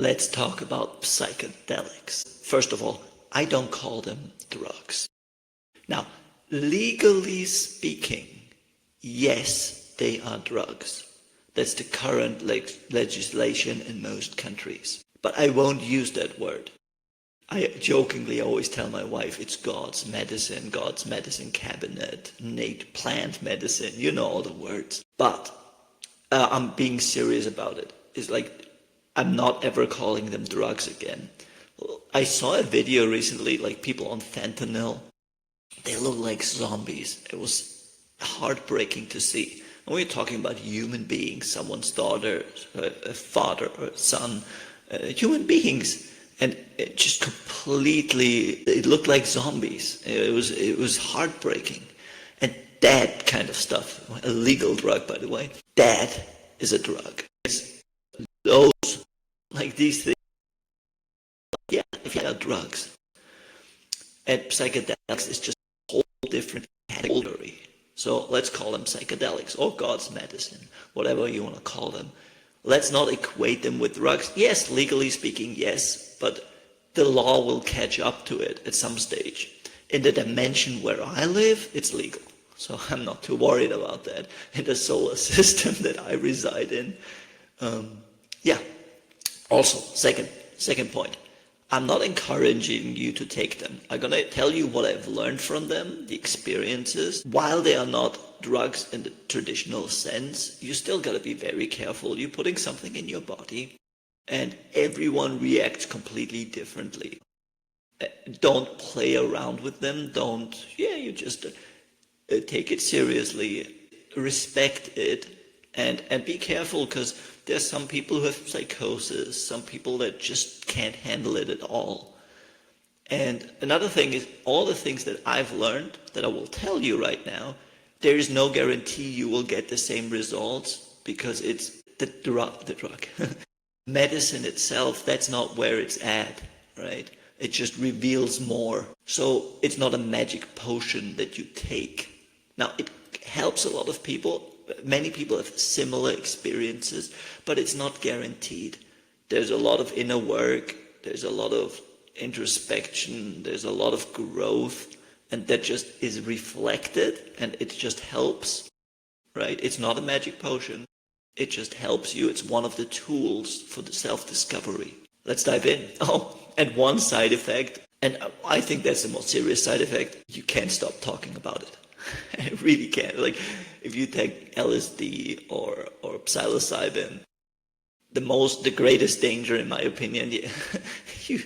Let's talk about psychedelics. First of all, I don't call them drugs. Now, legally speaking, yes, they are drugs. That's the current legislation in most countries. But I won't use that word. I jokingly always tell my wife it's God's medicine cabinet, Nate plant medicine, you know all the words. But I'm being serious about it. It's like I'm not ever calling them drugs again. I saw a video recently, like people on fentanyl. They look like zombies. It was heartbreaking to see. And we're talking about human beings, someone's daughter, a father, or son, human beings. And it just completely, it looked like zombies. It was heartbreaking. And that kind of stuff, a legal drug, by the way, that is a drug. Those, like these things, yeah, if you have drugs. And psychedelics is just a whole different category. So let's call them psychedelics or God's medicine, whatever you want to call them. Let's not equate them with drugs. Yes, legally speaking, yes, but the law will catch up to it at some stage. In the dimension where I live, it's legal. So I'm not too worried about that. In the solar system that I reside in, yeah. Also, second point. I'm not encouraging you to take them. I'm going to tell you what I've learned from them, the experiences. While they are not drugs in the traditional sense, you still got to be very careful. You're putting something in your body and everyone reacts completely differently. Don't play around with them. You just take it seriously, respect it, and be careful, because there's some people who have psychosis, some people that just can't handle it at all. And another thing is, all the things that I've learned that I will tell you right now, there is no guarantee you will get the same results, because it's the drug. Medicine itself, that's not where it's at, right? It just reveals more. So it's not a magic potion that you take. Now, it helps a lot of people. Many people have similar experiences, but it's not guaranteed. There's a lot of inner work, there's a lot of introspection, there's a lot of growth, and that just is reflected, and it just helps, right? It's not a magic potion. It just helps you. It's one of the tools for the self-discovery. Let's dive in. Oh, and one side effect, and I think that's the most serious side effect, you can't stop talking about it. I really can't. Like, if you take LSD or psilocybin, the greatest danger, in my opinion, you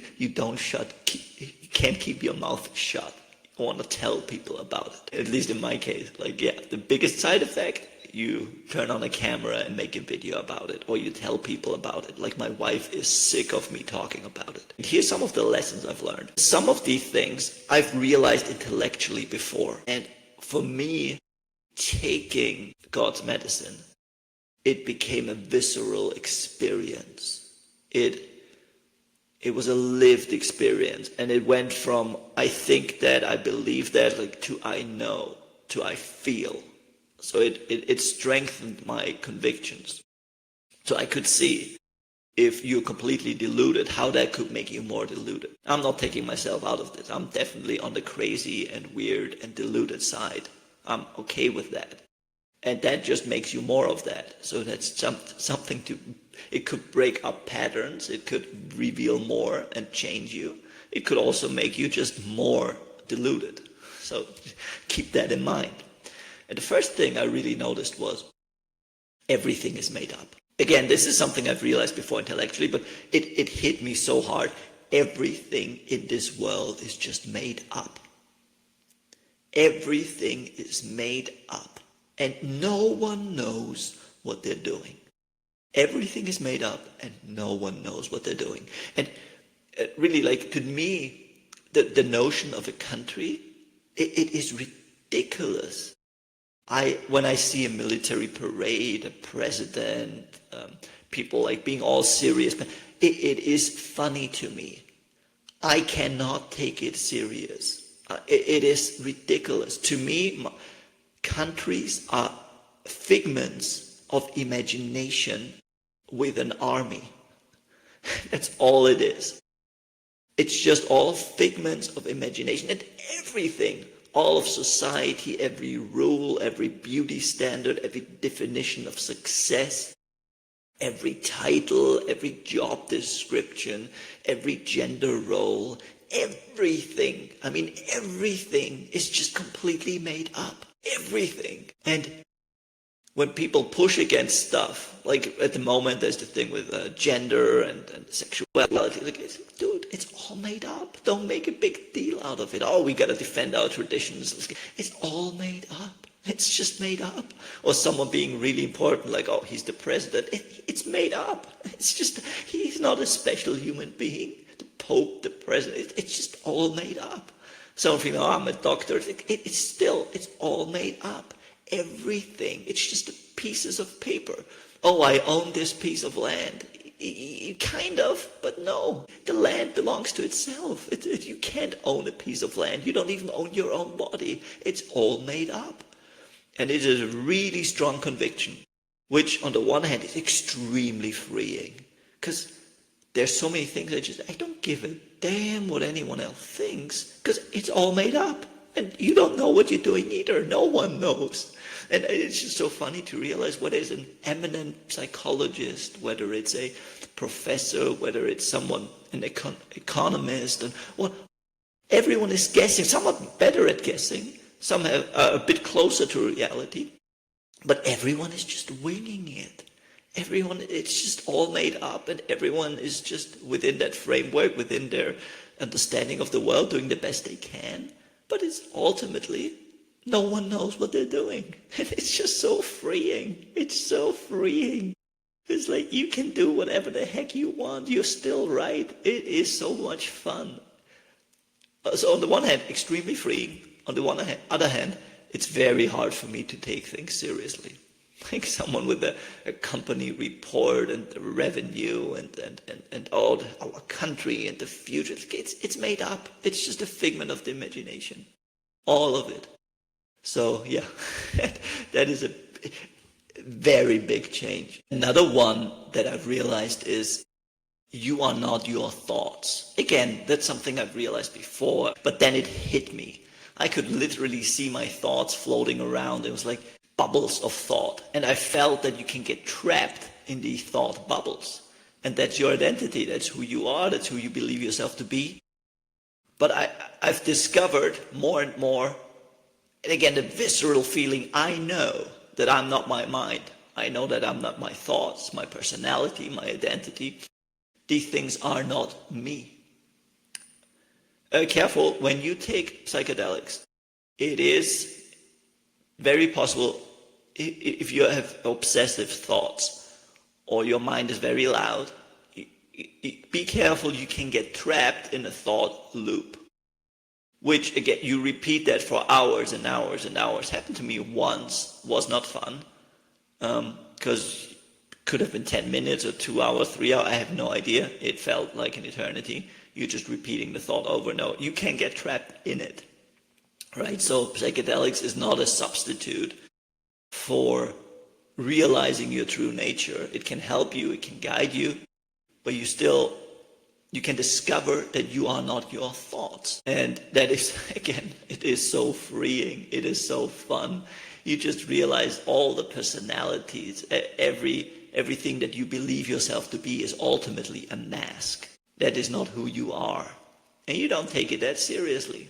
can't keep your mouth shut. You want to tell people about it. At least in my case, the biggest side effect, you turn on a camera and make a video about it, or you tell people about it. Like, my wife is sick of me talking about it. And here's some of the lessons I've learned. Some of these things I've realized intellectually before. And for me, taking God's medicine, it became a visceral experience. It was a lived experience. And it went from, I think that, I believe that, to I know, to I feel. So it strengthened my convictions. So I could see, if you're completely deluded, how that could make you more deluded. I'm not taking myself out of this. I'm definitely on the crazy and weird and deluded side. I'm okay with that. And that just makes you more of that. So that's something it could break up patterns. It could reveal more and change you. It could also make you just more deluded. So keep that in mind. And the first thing I really noticed was, everything is made up. Again, this is something I've realized before intellectually, but it hit me so hard. Everything in this world is just made up. Everything is made up. And no one knows what they're doing. Everything is made up and no one knows what they're doing. And really, to me, the notion of a country, it is ridiculous. When I see a military parade, a president, people being all serious, it is funny to me. I cannot take it serious. It is ridiculous. To me, countries are figments of imagination with an army. That's all it is. It's just all figments of imagination, and everything, all of society, every rule, every beauty standard, every definition of success, every title, every job description, every gender role, everything, I mean, everything is just completely made up. Everything. And when people push against stuff, like at the moment there's the thing with gender and sexuality, like, dude, it's all made up. Don't make a big deal out of it. Oh, we gotta defend our traditions. It's all made up. It's just made up. Or someone being really important, like, oh, he's the president. It's made up. It's just, he's not a special human being. The Pope, the president, it's just all made up. Someone thinking, oh, I'm a doctor. It's all made up. Everything. It's just pieces of paper. Oh, I own this piece of land. Kind of, but no. The land belongs to itself. You can't own a piece of land. You don't even own your own body. It's all made up. And it is a really strong conviction, which on the one hand is extremely freeing. Because there's so many things I don't give a damn what anyone else thinks, because it's all made up. And you don't know what you're doing either. No one knows. And it's just so funny to realize whether it's an eminent psychologist, whether it's a professor, whether it's someone, an economist, and what everyone is guessing, somewhat better at guessing. Some are a bit closer to reality. But everyone is just winging it. Everyone, it's just all made up, and everyone is just within that framework, within their understanding of the world, doing the best they can. But it's ultimately, no one knows what they're doing. And it's just so freeing. It's so freeing. It's like you can do whatever the heck you want. You're still right. It is so much fun. So on the one hand, extremely freeing. On the other hand, it's very hard for me to take things seriously. Like someone with a company report and the revenue and all our country and the future. It's made up. It's just a figment of the imagination. All of it. So yeah, that is a very big change. Another one that I've realized is you are not your thoughts. Again, that's something I've realized before, but then it hit me. I could literally see my thoughts floating around. It was like bubbles of thought. And I felt that you can get trapped in these thought bubbles. And that's your identity. That's who you are. That's who you believe yourself to be. But I've discovered more and more, and again, the visceral feeling, I know that I'm not my mind. I know that I'm not my thoughts, my personality, my identity. These things are not me. Careful, when you take psychedelics, it is very possible, if you have obsessive thoughts or your mind is very loud, be careful, you can get trapped in a thought loop, which again, you repeat that for hours and hours and hours. Happened to me once, was not fun, because could have been 10 minutes or 2 hours, 3 hours, I have no idea. It felt like an eternity. You're just repeating the thought over and over. You can get trapped in it, right? So psychedelics is not a substitute for realizing your true nature. It can help you, it can guide you, but you can discover that you are not your thoughts. And that is, again, it is so freeing. It is so fun. You just realize all the personalities, everything that you believe yourself to be is ultimately a mask. That is not who you are. And you don't take it that seriously.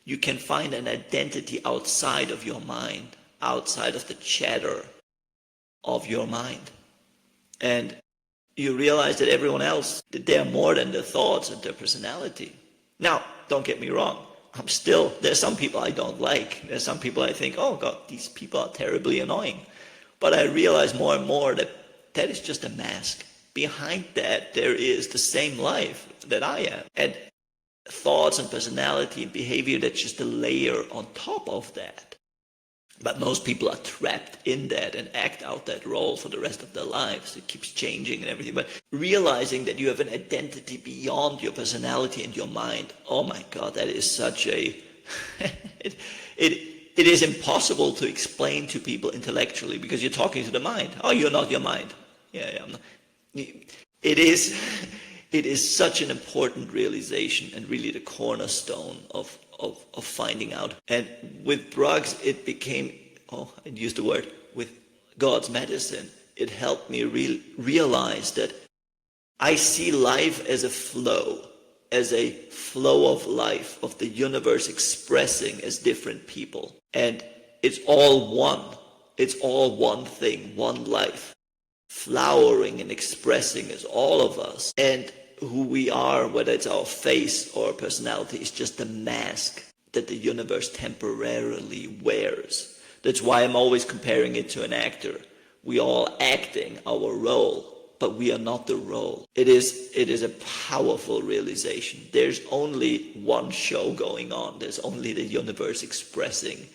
You can find an identity outside of your mind, outside of the chatter of your mind. And you realize that everyone else, that they're more than their thoughts and their personality. Now, don't get me wrong. There's some people I don't like. There's some people I think, oh God, these people are terribly annoying. But I realize more and more that that is just a mask. Behind that, there is the same life that I am. And thoughts and personality and behavior, that's just a layer on top of that. But most people are trapped in that and act out that role for the rest of their lives. It keeps changing and everything. But realizing that you have an identity beyond your personality and your mind, oh my God, that is such a... it is impossible to explain to people intellectually because you're talking to the mind. Oh, you're not your mind. Yeah, I'm not. It is, It is such an important realization and really the cornerstone of finding out. And with drugs, it became, I'd use the word, with God's medicine, it helped me realize that I see life as a flow of life, of the universe expressing as different people. And it's all one. It's all one thing, one life, flowering and expressing as all of us. And who we are, whether it's our face or our personality, is just a mask that the universe temporarily wears. That's why I'm always comparing it to an actor. We all acting our role, but we are not the role. It is a powerful realization. There's only one show going on. There's only the universe expressing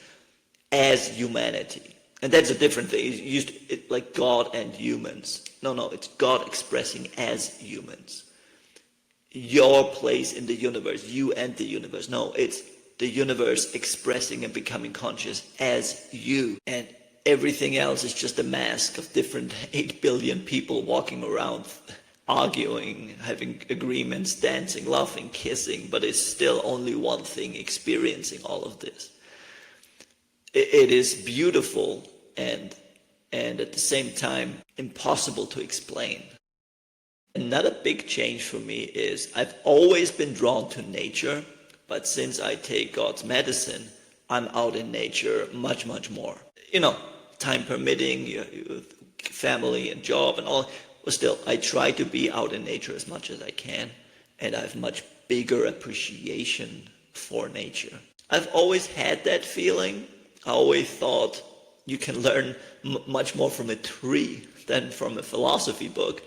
as humanity. And that's a different thing. You used it like God and humans. No, it's God expressing as humans. Your place in the universe, you and the universe. No, it's the universe expressing and becoming conscious as you. And everything else is just a mask of different 8 billion people walking around, arguing, having agreements, dancing, laughing, kissing, but it's still only one thing experiencing all of this. It is beautiful and at the same time impossible to explain. Another big change for me is I've always been drawn to nature, but since I take God's medicine, I'm out in nature much, much more. Time permitting, your family and job and all, but still, I try to be out in nature as much as I can, and I have much bigger appreciation for nature. I've always had that feeling. I always thought you can learn much more from a tree than from a philosophy book.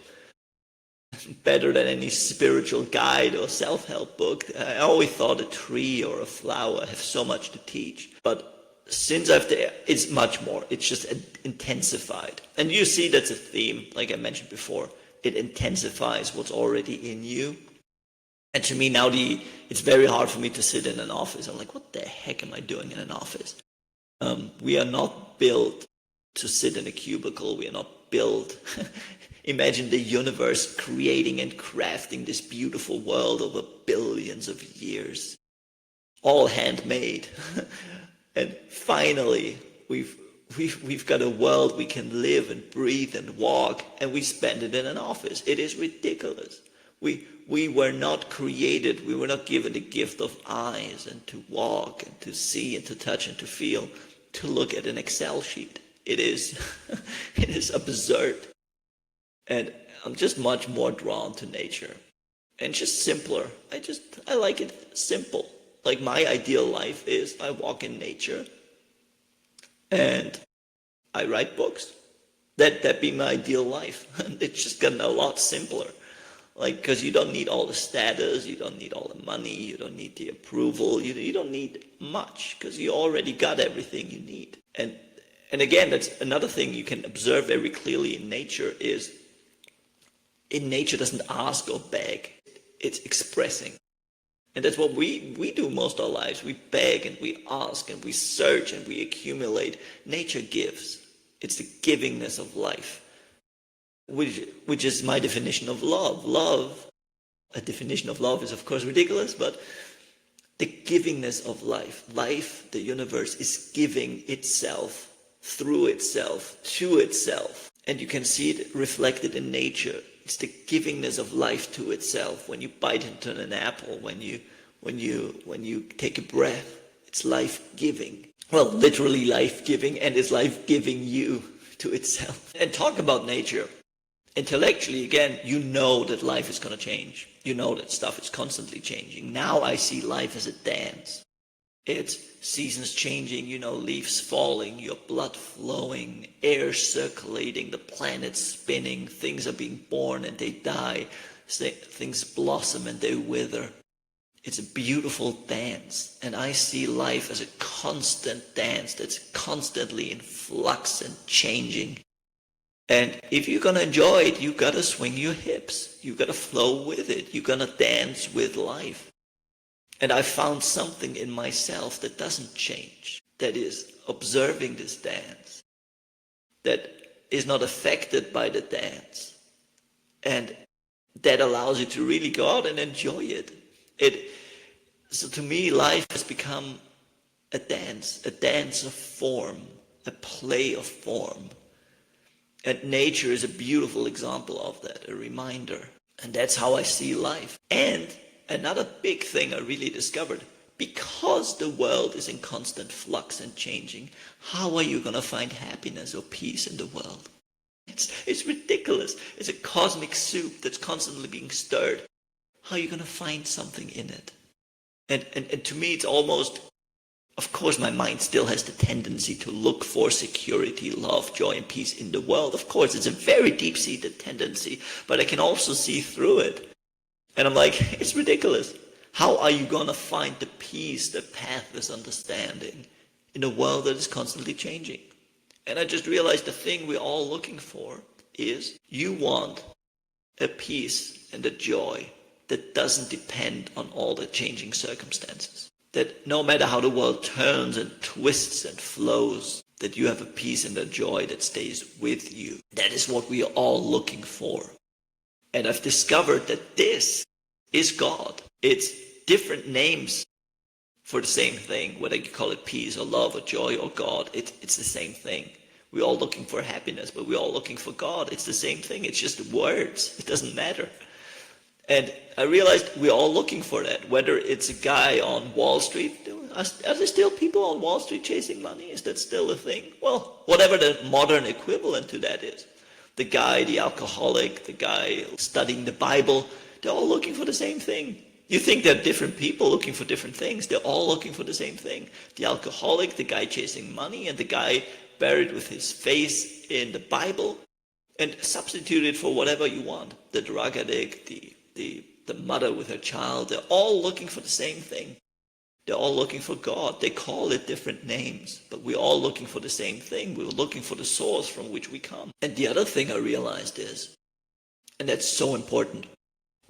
Better than any spiritual guide or self-help book. I always thought a tree or a flower have so much to teach. But since I've there, it's much more. It's just intensified. And you see that's a theme, like I mentioned before. It intensifies what's already in you. And to me now, it's very hard for me to sit in an office. I'm like, what the heck am I doing in an office? We are not built to sit in a cubicle. We are not built. Imagine the universe creating and crafting this beautiful world over billions of years, all handmade. And finally, we've got a world we can live and breathe and walk, and we spend it in an office. It is ridiculous. We were not created. We were not given the gift of eyes and to walk and to see and to touch and to feel, to look at an Excel sheet. It is absurd. And I'm just much more drawn to nature and just simpler. I like it simple. Like my ideal life is I walk in nature and I write books. That'd be my ideal life. It's just gotten a lot simpler. Like, because you don't need all the status, you don't need all the money, you don't need the approval, you don't need much because you already got everything you need. And again, that's another thing you can observe very clearly in nature is in nature doesn't ask or beg, it's expressing. And that's what we do most of our lives. We beg and we ask and we search and we accumulate. Nature gives. It's the givingness of life, which is my definition of love. A definition of love is of course ridiculous, but the givingness of life. Life, the universe, is giving itself, through itself, to itself. And you can see it reflected in nature. It's the givingness of life to itself. When you bite into an apple, when you take a breath, it's life-giving. Well, literally life-giving, and it's life-giving you to itself. And talk about nature. Intellectually, again, you know that life is going to change. You know that stuff is constantly changing. Now I see life as a dance. It's seasons changing, leaves falling, your blood flowing, air circulating, the planets spinning, things are being born and they die, things blossom and they wither. It's a beautiful dance, and I see life as a constant dance that's constantly in flux and changing. And if you're gonna enjoy it, you gotta swing your hips, you gotta flow with it, you're gonna dance with life. And I found something in myself that doesn't change, that is observing this dance, that is not affected by the dance. And that allows you to really go out and enjoy it. So to me, life has become a dance of form, a play of form. And nature is a beautiful example of that, a reminder. And that's how I see life. And another big thing I really discovered, because the world is in constant flux and changing, how are you going to find happiness or peace in the world? It's ridiculous. It's a cosmic soup that's constantly being stirred. How are you going to find something in it? And to me, it's almost, of course, my mind still has the tendency to look for security, love, joy, and peace in the world. Of course, it's a very deep-seated tendency, but I can also see through it. And I'm like, it's ridiculous. How are you going to find the peace, the path, this understanding in a world that is constantly changing? And I just realized the thing we're all looking for is you want a peace and a joy that doesn't depend on all the changing circumstances. That no matter how the world turns and twists and flows, that you have a peace and a joy that stays with you. That is what we are all looking for. And I've discovered that this is God. It's different names for the same thing, whether you call it peace or love or joy or God. It's the same thing. We're all looking for happiness, but we're all looking for God. It's the same thing. It's just words. It doesn't matter. And I realized we're all looking for that, whether it's a guy on Wall Street. Are there still people on Wall Street chasing money? Is that still a thing? Well, whatever the modern equivalent to that is. The guy, the alcoholic, the guy studying the Bible, they're all looking for the same thing. You think they're different people looking for different things. They're all looking for the same thing. The alcoholic, the guy chasing money, and the guy buried with his face in the Bible, and substitute it for whatever you want. The drug addict, the mother with her child, they're all looking for the same thing. They're all looking for God. They call it different names, but we're all looking for the same thing. We're looking for the source from which we come. And the other thing I realized is, and that's so important,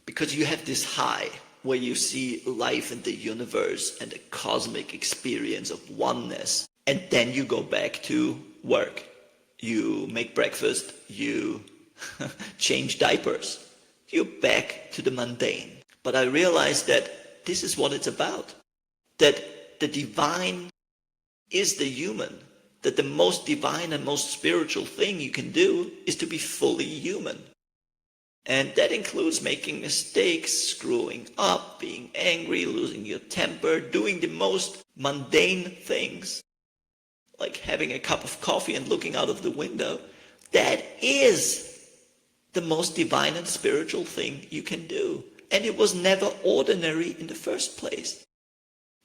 because you have this high where you see life in the universe and a cosmic experience of oneness, and then you go back to work. You make breakfast, you change diapers. You're back to the mundane. But I realized that this is what it's about. That the divine is the human. That the most divine and most spiritual thing you can do is to be fully human. And that includes making mistakes, screwing up, being angry, losing your temper, doing the most mundane things, like having a cup of coffee and looking out of the window. That is the most divine and spiritual thing you can do. And it was never ordinary in the first place.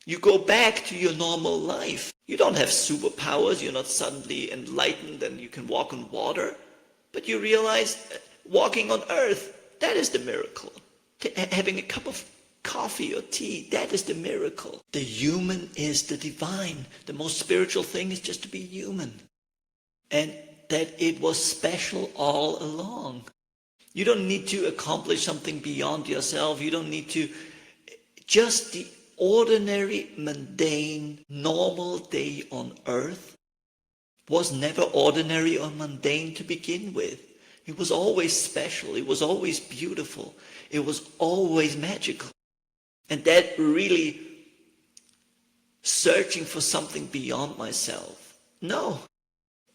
You go back to your normal life. You don't have superpowers. You're not suddenly enlightened and you can walk on water. But you realize walking on earth, that is the miracle. Having a cup of coffee or tea, that is the miracle. The human is the divine. The most spiritual thing is just to be human. And that it was special all along. You don't need to accomplish something beyond yourself. You don't need to. Just the ordinary, mundane, normal day on earth was never ordinary or mundane to begin with. It was always special. It was always beautiful. It was always magical. And that really searching for something beyond myself. No,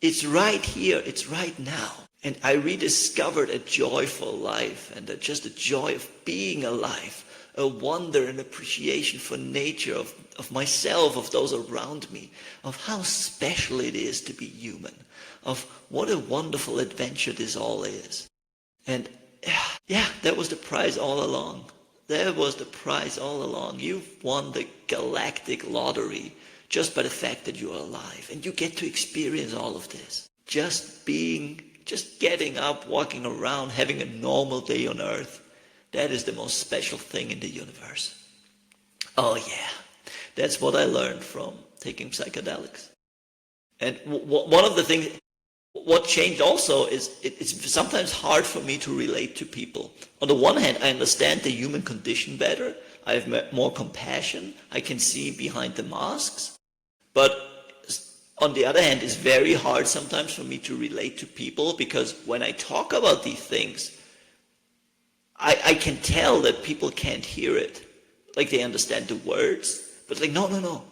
it's right here. It's right now. And I rediscovered a joyful life and just a joy of being alive, a wonder and appreciation for nature, of myself, of those around me, of how special it is to be human, of what a wonderful adventure this all is. And yeah, that was the prize all along. That was the prize all along. You've won the galactic lottery just by the fact that you're alive. And you get to experience all of this. Just getting up, walking around, having a normal day on earth. That is the most special thing in the universe. Oh yeah, that's what I learned from taking psychedelics. And one of the things, what changed also is it's sometimes hard for me to relate to people. On the one hand, I understand the human condition better. I have more compassion. I can see behind the masks. But on the other hand, it's very hard sometimes for me to relate to people, because when I talk about these things, I can tell that people can't hear it. Like they understand the words, but like, no, no, no.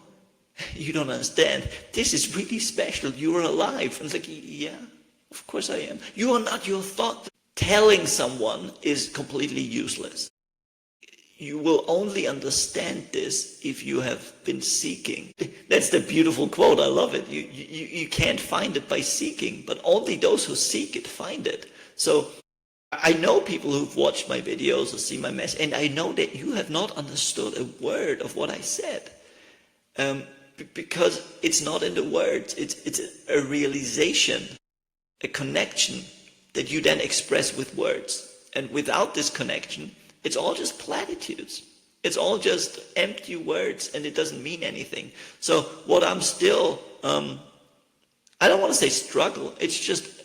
You don't understand. This is really special. You are alive. And it's like, yeah, of course I am. You are not your thought. Telling someone is completely useless. You will only understand this if you have been seeking. That's the beautiful quote. I love it. You can't find it by seeking, but only those who seek it find it. So I know people who've watched my videos or seen my message, and I know that you have not understood a word of what I said. Because it's not in the words. It's a realization, a connection that you then express with words. And without this connection, it's all just platitudes. It's all just empty words, and it doesn't mean anything. So what I'm still, I don't want to say struggle. It's just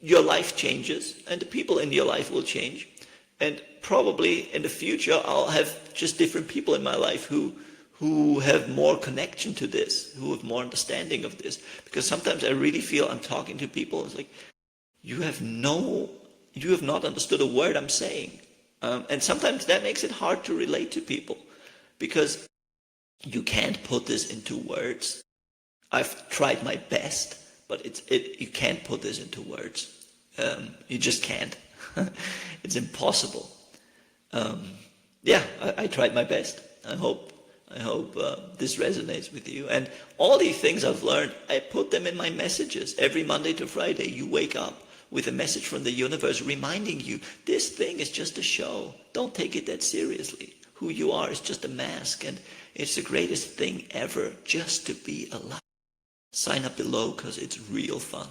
your life changes, and the people in your life will change. And probably in the future, I'll have just different people in my life who have more connection to this, who have more understanding of this. Because sometimes I really feel I'm talking to people, it's like, you have not understood a word I'm saying. And sometimes that makes it hard to relate to people, because you can't put this into words. I've tried my best, but you can't put this into words. You just can't. It's impossible. Yeah, I tried my best. I hope this resonates with you. And all these things I've learned, I put them in my messages. Every Monday to Friday, you wake up with a message from the universe reminding you, this thing is just a show. Don't take it that seriously. Who you are is just a mask, and it's the greatest thing ever just to be alive. Sign up below because it's real fun.